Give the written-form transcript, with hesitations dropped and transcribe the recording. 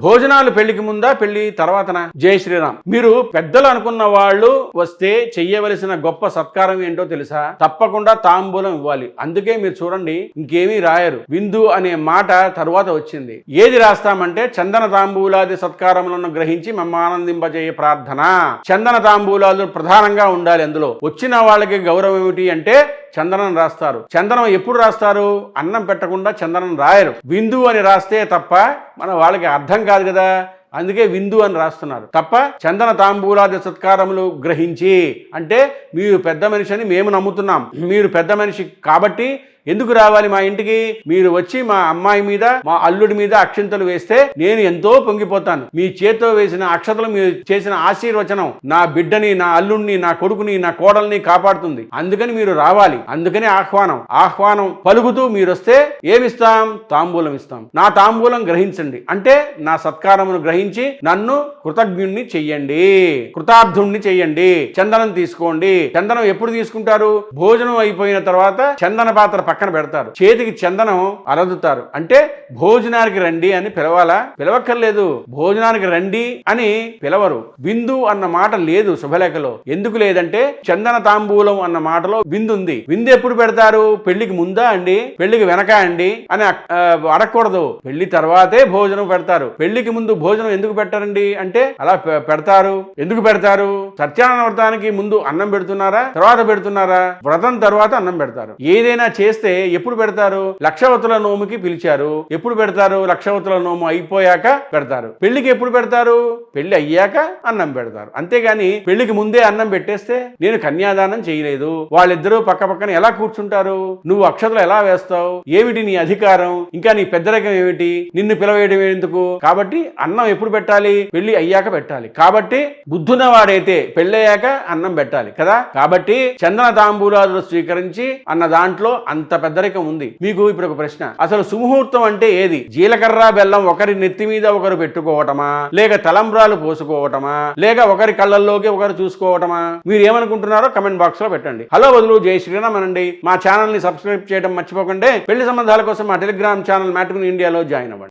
భోజనాలు పెళ్లికి ముందా పెళ్లి తర్వాతనా? జై శ్రీరామ్. మీరు పెద్దలు అనుకున్న వాళ్ళు వస్తే చెయ్యవలసిన గొప్ప సత్కారం ఏంటో తెలుసా? తప్పకుండా తాంబూలం ఇవ్వాలి. అందుకే మీరు చూడండి, ఇంకేమీ రాయరు. విందు అనే మాట తరువాత వచ్చింది. ఏది రాస్తామంటే చందన తాంబూలాది సత్కారములను గ్రహించి మమ్మ ఆనందింపజేయ ప్రార్థన. చందన తాంబూలాలు ప్రధానంగా ఉండాలి. అందులో వచ్చిన వాళ్ళకి గౌరవం ఏమిటి అంటే చందనం రాస్తారు. చందనం ఎప్పుడు రాస్తారు? అన్నం పెట్టకుండా చందనం రాయరు. విందు అని రాస్తే తప్ప మన వాళ్ళకి అర్థం కాదు కదా, అందుకే విందు అని రాస్తున్నారు తప్ప చందన తాంబూలాది సత్కారములు గ్రహించి అంటే మీరు పెద్ద మనిషి అని మేము నమ్ముతున్నాం. మీరు పెద్ద మనిషి కాబట్టి ఎందుకు రావాలి మా ఇంటికి? మీరు వచ్చి మా అమ్మాయి మీద మా అల్లుడి మీద అక్షింతలు వేస్తే నేను ఎంతో పొంగిపోతాను. మీ చేతితో వేసిన అక్షతలు మీరు చేసిన ఆశీర్వచనం నా బిడ్డని, నా అల్లుడిని, నా కొడుకుని, నా కోడల్ని కాపాడుతుంది. అందుకని మీరు రావాలి. అందుకని ఆహ్వానం పలుకుతూ మీరు వస్తే ఏమిస్తాం? తాంబూలం ఇస్తాం. నా తాంబూలం గ్రహించండి అంటే నా సత్కారమును గ్రహించి నన్ను కృతజ్ఞుణ్ణి చెయ్యండి, కృతార్థుణ్ణి చెయ్యండి. చందనం తీసుకోండి. చందనం ఎప్పుడు తీసుకుంటారు? భోజనం అయిపోయిన తర్వాత చందన పాత్ర పక్కన పెడతారు. చేతికి చందనం అరదుతారు. అంటే భోజనానికి రండి అని పిలవాలా? పిలవక్కర్లేదు. భోజనానికి రండి అని పిలవరు. విందు అన్న మాట లేదు శుభలేఖలో. ఎందుకు లేదంటే చందన తాంబూలం అన్న మాటలో విందు ఉంది. విందు ఎప్పుడు పెడతారు? పెళ్లికి ముందా అండి, పెళ్లికి వెనక అండి అని అడగకూడదు. పెళ్లి తర్వాతే భోజనం పెడతారు. పెళ్లికి ముందు భోజనం ఎందుకు పెట్టారండి అంటే అలా పెడతారు. ఎందుకు పెడతారు? సత్యనారాయణ వ్రతానికి ముందు అన్నం పెడుతున్నారా, తర్వాత పెడుతున్నారా? వ్రతం తర్వాత అన్నం పెడతారు. ఏదైనా చేస్తే ఎప్పుడు పెడతారు? లక్షవతుల నోముకి పిలిచారు. ఎప్పుడు పెడతారు? లక్షవతుల నోము అయిపోయాక పెడతారు. పెళ్లికి ఎప్పుడు పెడతారు? పెళ్లి అయ్యాక అన్నం పెడతారు. అంతేగాని పెళ్లికి ముందే అన్నం పెట్టేస్తే నేను కన్యాదానం చేయలేదు, వాళ్ళిద్దరూ పక్క పక్కన ఎలా కూర్చుంటారు? నువ్వు అక్షతలు ఎలా వేస్తావు? ఏమిటి నీ అధికారం? ఇంకా నీ పెద్దరికం ఏమిటి? నిన్ను పిలవేయడం ఎందుకు? కాబట్టి అన్నం ఎప్పుడు పెట్టాలి? పెళ్లి అయ్యాక పెట్టాలి. కాబట్టి బుద్ధున వాడైతే పెళ్ళయ్యాక అన్నం పెట్టాలి కదా. కాబట్టి చందన తాంబూలాలు స్వీకరించి అన్న దాంట్లో అంత పెద్దరికం ఉంది. మీకు ఇప్పుడు ఒక ప్రశ్న, అసలు సుముహూర్తం అంటే ఏది? జీలకర్ర బెల్లం ఒకరి నెత్తి మీద ఒకరు పెట్టుకోవటమా, లేక తలంబ్రాలు పోసుకోవటమా, లేక ఒకరి కళ్ళల్లోకి ఒకరు చూసుకోవటమా? మీరు ఏమనుకుంటున్నారో కమెంట్ బాక్స్ లో పెట్టండి. హలో బదులు జై శ్రీరామ్ అనండి. మా ఛానల్ ని సబ్స్క్రైబ్ చేయడం మర్చిపోకండి. పెళ్లి సంబంధాల కోసం మా టెలిగ్రామ్ ఛానల్ మ్యాట్రిమోనీ ఇండియాలో జాయిన్ అవ్వండి.